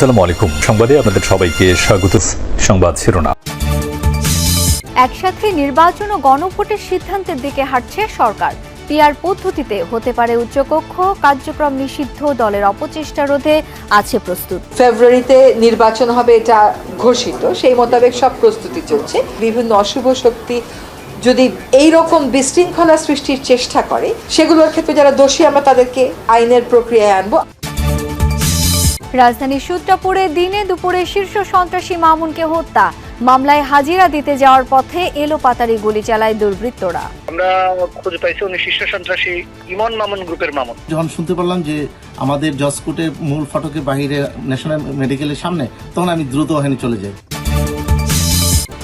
আসসালামু আলাইকুম। সংবাদে আপনাদের সবাইকে স্বাগত। সংবাদ শিরোনাম। একসাথে নির্বাচন ও গণভোটের সিদ্ধান্তের দিকে হাঁটছে সরকার। পিআর পদ্ধতিতে হতে পারে উচ্চকক্ষ, কার্যক্রম নিষিদ্ধ, দলের অপচেষ্টা রোধে আছে প্রস্তুত। ফেব্রুয়ারিতে নির্বাচন হবে এটা ঘোষিত, সেই মোতাবেক সব প্রস্তুতি চলছে। বিভিন্ন অশুভ শক্তি যদি এই রকম বিশৃঙ্খলা সৃষ্টির চেষ্টা করে, সেগুলোর ক্ষেত্রে যারা দোষী আমরা তাদেরকে আইনের প্রক্রিয়ায় আনবো। রাজধানীর সূত্রাপুরে দিনে দুপুরে শীর্ষ সন্ত্রাসী মামুনকে হত্যা মামলায় হাজিরা দিতে যাওয়ার পথে এলোপাতাড়ি গুলি চালায় দুর্বৃত্তরা। আমরা খুঁজে পাইছি উনি শীর্ষ সন্ত্রাসী ইমন মামুন গ্রুপের মামুন। যখন শুনতে পারলাম যে আমাদের জজকোর্টের মূল ফটকের বাইরে ন্যাশনাল মেডিকেলের সামনে, তখন আমি দ্রুত ওখানে চলে যাই।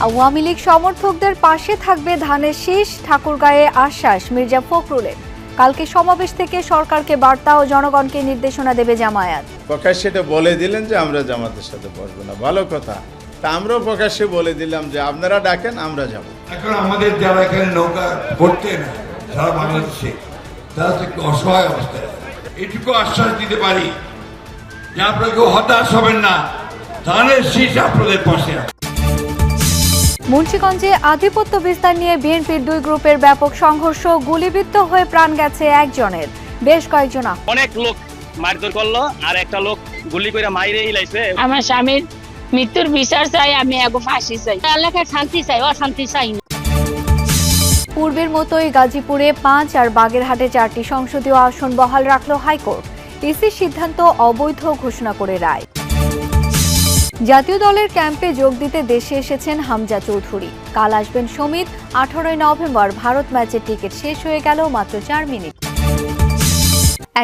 আওয়ামী লীগ সমর্থকদের পাশে থাকবে ধানের শীষ, ঠাকুরগাঁয়ে আশ্বাস মির্জা ফখরুলের। কালকে সমাবেশ থেকে সরকারকে বার্তা ও জনগণকে নির্দেশনা দেবে জামায়াত। প্রকাশ্যে তো বলে দিলেন যে আমরা জামাতের সাথে বসবো না, ভালো কথা। তা আমরাও প্রকাশ্যে বলে দিলাম যে আপনারা ডাকেন, আমরা যাব। এখন আমাদের যারা এখানে নৌকা করতেন সারা বাংলাদেশে, তারা তো একটু অসহায় অবস্থায়। এটুকু আশ্বাস দিতে পারি যে আপনারা কেউ হতাশ হবেন না, ধানের শীষ আপনাদের পাশে আছে। মুন্সিগঞ্জে আধিপত্য বিস্তার নিয়ে বিএনপির দুই গ্রুপের ব্যাপক সংঘর্ষ, গুলিবিদ্ধ হয়ে প্রাণ গেছে একজনের, বেশ কয়েকজন অনেক লোক মারধর করলো, আর একটা লোক গুলি করে মাইরে ইলাইছে। আমার স্বামীর মৃত্যুর বিচার চাই, আমি আগে ফাঁসি চাই, এলাকায় শান্তি চাই, অশান্তি চাই না। পূর্বের মতোই গাজীপুরে 5 আর বাগেরহাটে 4টি সংসদীয় আসন বহাল রাখল হাইকোর্ট। ইসির সিদ্ধান্ত অবৈধ ঘোষণা করে রায়। জাতীয় দলের ক্যাম্পে যোগ দিতে দেশে এসেছেন হামজা চৌধুরী। কাল আসবেন সমিত। 18 নভেম্বর ভারত ম্যাচের টিকিট শেষ হয়ে গেল মাত্র 4 মিনিট।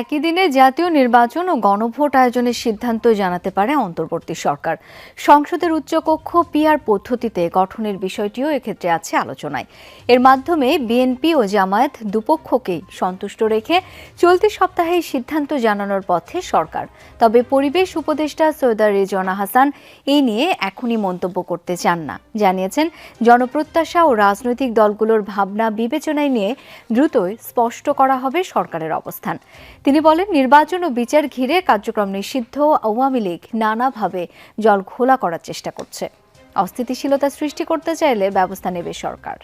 একই দিনে জাতীয় নির্বাচন ও গণভোট আয়োজনের সিদ্ধান্ত জানাতে পারে অন্তর্বর্তী সরকার। সংসদের উচ্চকক্ষ পিআর পদ্ধতিতে গঠনের বিষয়টিও এক্ষেত্রে আছে আলোচনায়। এর মাধ্যমে বিএনপি ও জামায়াত দুপক্ষকেই সন্তুষ্ট রেখে চলতি সপ্তাহে সিদ্ধান্ত জানানোর পথে সরকার। তবে পরিবেশ উপদেষ্টা সৈয়দা রেজওয়ানা হাসান এই নিয়ে এখনই মন্তব্য করতে চান না। জানিয়েছেন, জনপ্রত্যাশা ও রাজনৈতিক দলগুলোর ভাবনা বিবেচনায় নিয়ে দ্রুতই স্পষ্ট করা হবে সরকারের অবস্থান। তিনি বলেন, নির্বাচন ও বিচার ঘিরে কার্যক্রম নিষিদ্ধ আওয়ামী লীগ নানাভাবে জল ঘোলা করার চেষ্টা করছে। অস্থিতিশীলতা সৃষ্টি করতে চাইলে ব্যবস্থা নেবে সরকার।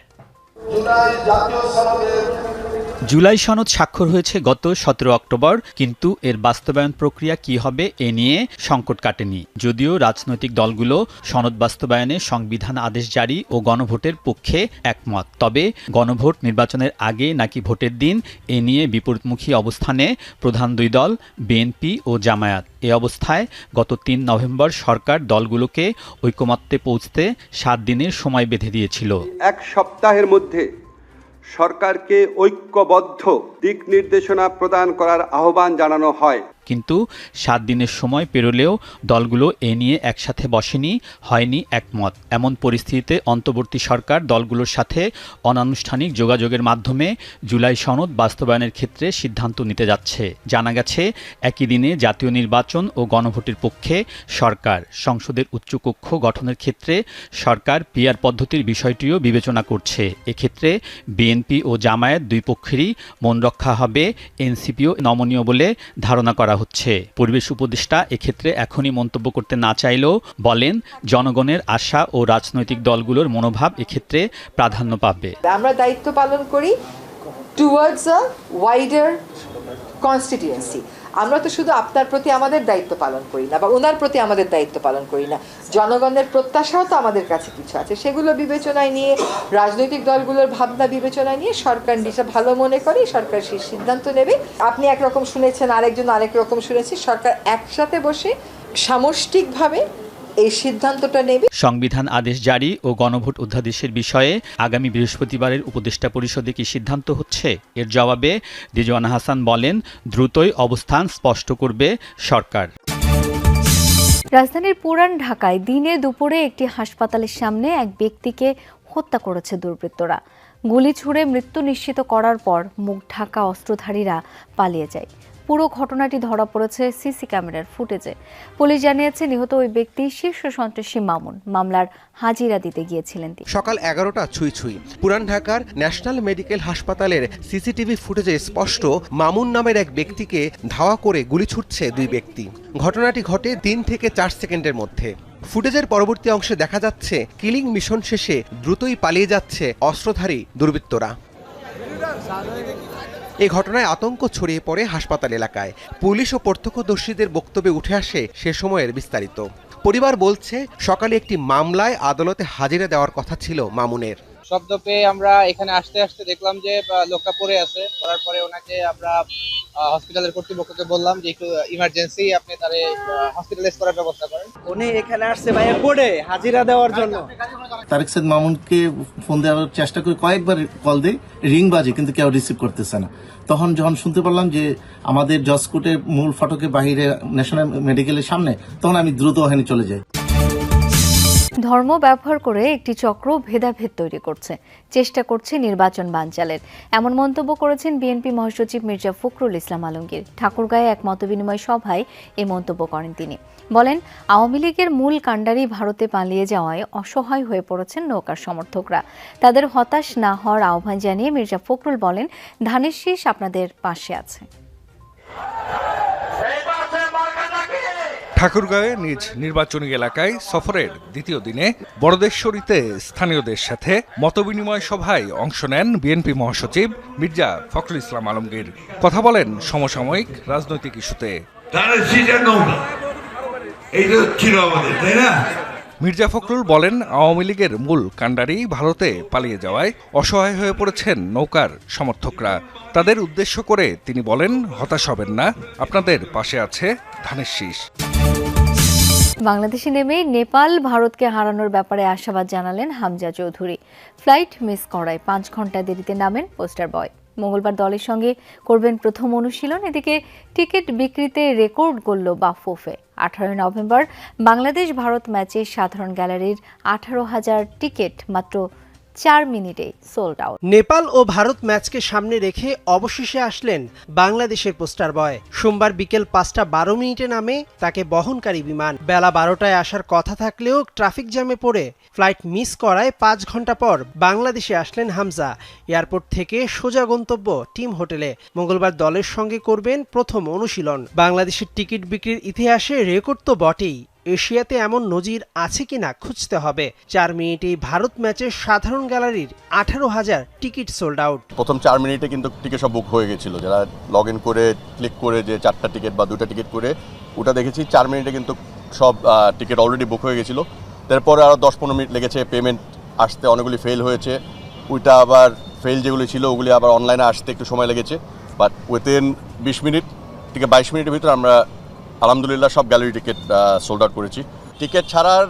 জুলাই সনদ স্বাক্ষর হয়েছে গত 17 অক্টোবর, কিন্তু এর বাস্তবায়ন প্রক্রিয়া কি হবে এ নিয়ে সংকট কাটেনি। যদিও রাজনৈতিক দলগুলো সনদ বাস্তবায়নে সংবিধান আদেশ জারি ও গণভোটের পক্ষে একমত, তবে গণভোট নির্বাচনের আগে নাকি ভোটের দিন এ নিয়ে বিপরীতমুখী অবস্থানে প্রধান দুই দল বিএনপি ও জামায়াত। এ অবস্থায় গত 3 নভেম্বর সরকার দলগুলোকে ঐকমত্যে পৌঁছতে 7 দিনের সময় বেঁধে দিয়েছিল। এক সপ্তাহের মধ্যে সরকারকে ঐক্যবদ্ধ দিক নির্দেশনা প্রদান করার আহ্বান জানানো হয়। কিন্তু 7 দিনের সময় পেরোলেও দলগুলো এ নিয়ে একসাথে বসেনি, হয়নি একমত। এমন পরিস্থিতিতে অন্তর্বর্তী সরকার দলগুলোর সাথে অনানুষ্ঠানিক যোগাযোগের মাধ্যমে জুলাই সনদ বাস্তবায়নের ক্ষেত্রে সিদ্ধান্ত নিতে যাচ্ছে। জানা গেছে, একই দিনে জাতীয় নির্বাচন ও গণভোটের পক্ষে সরকার। সংসদের উচ্চকক্ষ গঠনের ক্ষেত্রে সরকার পিআর পদ্ধতির বিষয়টিও বিবেচনা করছে। এক্ষেত্রে বিএনপি ও জামায়াত দুই পক্ষেরই মন রক্ষা হবে, এনসিপিও নমনীয় বলে ধারণা করা হচ্ছে। পরিবেশ উপদেষ্টা এক্ষেত্রে এখনই মন্তব্য করতে না চাইলেও বলেন, জনগণের আশা ও রাজনৈতিক দলগুলোর মনোভাব এক্ষেত্রে প্রাধান্য পাবে। আমরা দায়িত্ব পালন করি টুয়ার্ডস আ ওয়াইডার কনস্টিটিউয়েন্সি। আমরা তো শুধু আপনার প্রতি আমাদের দায়িত্ব পালন করি না, বা ওনার প্রতি আমাদের দায়িত্ব পালন করি না, জনগণের প্রত্যাশাও তো আমাদের কাছে কিছু আছে। সেগুলো বিবেচনায় নিয়ে, রাজনৈতিক দলগুলোর ভাবনা বিবেচনায় নিয়ে সরকার যেটা ভালো মনে করে সরকার সেই সিদ্ধান্ত নেবে। আপনি একরকম শুনেছেন, আরেকজন আরেক রকম শুনেছি। সরকার একসাথে বসে সামষ্টিকভাবে এই সিদ্ধান্তটা নেবে। সংবিধান আদেশ জারি ও গণভোট অধ্যাদেশের বিষয়ে আগামী বৃহস্পতিবারের উপদেষ্টা পরিষদে কি সিদ্ধান্ত হচ্ছে? এর জবাবে রেজওয়ানা হাসান বলেন, দ্রুতই অবস্থান স্পষ্ট করবে সরকার। রাজধানীর পুরান ঢাকায় দিনে দুপুরে একটি হাসপাতালের সামনে এক ব্যক্তিকে হত্যা করেছে দুর্বৃত্তরা। গুলি ছুড়ে মৃত্যু নিশ্চিত করার পর মুখ ঢাকা অস্ত্রধারীরা পালিয়ে যায়। পুরো ঘটনাটি ধরা পড়েছে সিসি ক্যামেরার ফুটেজে। পুলিশ জানিয়েছে নিহত ওই ব্যক্তি শীর্ষ সন্ত্রাসী মামুন। মামলার হাজিরা দিতে গিয়েছিলেন তিনি। সকাল 11টা ছুঁই পুরান ঢাকার ন্যাশনাল মেডিকেল হাসপাতালের সিসিটিভি ফুটেজে স্পষ্ট মামুন নামের এক ব্যক্তিকে ধাওয়া করে গুলি ছুটছে দুই ব্যক্তি। ঘটনাটি ঘটে 3 থেকে 4 সেকেন্ডের মধ্যে। ফুটেজের পরবর্তী অংশে দেখা যাচ্ছে কিলিং মিশন শেষে দ্রুতই পালিয়ে যাচ্ছে অস্ত্রধারী দুর্বৃত্তরা। এই ঘটনায় আতঙ্ক ছড়িয়ে পড়ে হাসপাতাল এলাকায়। পুলিশ ও প্রত্যক্ষদর্শীদের বক্তব্যে উঠে আসে সে সময়ের বিস্তারিত। পরিবার বলছে সকালে একটি মামলায় আদালতে হাজিরা দেওয়ার কথা ছিল মামুনের। শব্দ পেয়ে আমরা এখানে আসতে দেখলাম যে লোকটা পড়ে আছে। পড়ার পরে ওনাকে আমরা হসপিটালের কর্তৃপক্ষকে বললাম যে একটু ইমার্জেন্সি আপনি তারে হসপিটালাইজ করার ব্যবস্থা করেন। উনি এখানে আসছে ভাইয়া পড়ে হাজিরা দেওয়ার জন্য। তারেক সাইদ মামুনকে ফোন দেওয়ার চেষ্টা করে কয়েকবার কল দেয়, রিং বাজে কিন্তু কেউ রিসিভ করতেছে না। তখন যখন শুনতে পারলাম যে আমাদের জজকোর্টের মূল ফটকের বাইরে ন্যাশনাল মেডিকেলের সামনে, তখন আমি দ্রুত ওখানে চলে যাই। ধর্ম ব্যবহার করে একটি চক্র ভেদাভেদ তৈরি করছে, চেষ্টা করছে নির্বাচন বানচালের, এমন মন্তব্য করেছেন বিএনপি মহাসচিব মির্জা ফখরুল ইসলাম আলমগীর। ঠাকুরগাঁয়ে এক মতবিনিময় সভায় এই মন্তব্য করেন তিনি। বলেন, আওয়ামী লীগের মূল কাণ্ডারি ভারতে পালিয়ে যাওয়ায় অসহায় হয়ে পড়েছেন নৌকার সমর্থকরা। তাদের হতাশ না হওয়ার আহ্বান জানিয়ে মির্জা ফখরুল বলেন, ধানের শীষ আপনাদের পাশে আছে। ঠাকুরগাঁওয়ে নিজ নির্বাচনী এলাকায় সফরের দ্বিতীয় দিনে বড়দেশ্বরীতে স্থানীয়দের সাথে মতবিনিময় সভায় অংশ নেন বিএনপি মহাসচিব মির্জা ফখরুল ইসলাম আলমগীর। কথা বলেন সমসাময়িক রাজনৈতিক ইস্যুতে। মির্জা ফখরুল বলেন, আওয়ামী লীগের মূল কাণ্ডারি ভারতে পালিয়ে যাওয়ায় অসহায় হয়ে পড়েছেন নৌকার সমর্থকরা। তাদের উদ্দেশ্য করে তিনি বলেন, হতাশ হবেন না, আপনাদের পাশে আছে ধানের শীষ। বাংলাদেশে নেমে নেপাল ভারতকে হারানোর ব্যাপারে আশাবাদ জানালেন হামজা চৌধুরী। ফ্লাইট মিস করায় 5 ঘন্টা দেরিতে নামেন পোস্টার বয়। মঙ্গলবার দলের সঙ্গে করবেন প্রথম অনুশীলন। এদিকে টিকিট বিক্রিতে রেকর্ড গড়ল বাফুফে। 18 নভেম্বর বাংলাদেশ ভারত ম্যাচে সাধারণ গ্যালারির 18,000 টিকিট মাত্র 4 মিনিটে সোল্ড আউট। নেপাল ও ভারত ম্যাচকে সামনে রেখে অবশেষে আসলেন বাংলাদেশের পোস্টার বয়। সোমবার বিকেল 5:12 নামে তাকে বহনকারী বিমান। বেলা 12টায় আসার কথা থাকলেও ট্রাফিক জ্যামে পড়ে ফ্লাইট মিস করায় 5 ঘন্টা পর বাংলাদেশে আসলেন হামজা। এয়ারপোর্ট থেকে সোজা গন্তব্য টিম হোটেলে। মঙ্গলবার দলের সঙ্গে করবেন প্রথম অনুশীলন। বাংলাদেশের টিকিট বিক্রির ইতিহাসে রেকর্ড তো বটেই, এশিয়াতে এমন নজির আছে কিনা খুঁজতে হবে। 4 মিনিটেই ভারত ম্যাচের সাধারণ গ্যালারির 18,000 টিকিট সোল্ড আউট। প্রথম 4 মিনিটে কিন্তু টিকিট সব বুক হয়ে গেছিল। যারা লগ ইন করে ক্লিক করে যে 4টা টিকিট বা 2টা টিকিট করে ওটা দেখেছি, 4 মিনিটে কিন্তু সব টিকিট অলরেডি বুক হয়ে গেছিল। তারপরে আরও 10-15 মিনিট লেগেছে পেমেন্ট আসতে, অনেকগুলি ফেল হয়েছে। ওইটা আবার ফেল যেগুলি ছিল ওগুলি আবার অনলাইনে আসতে একটু সময় লেগেছে। বাট উইথিন 20 মিনিট থেকে 22 মিনিটের ভিতরে আমরা আলহামদুলিল্লাহ সব গ্যালারি টিকিট সোল্ড আউট করেছি। টিকিট ছাড়ার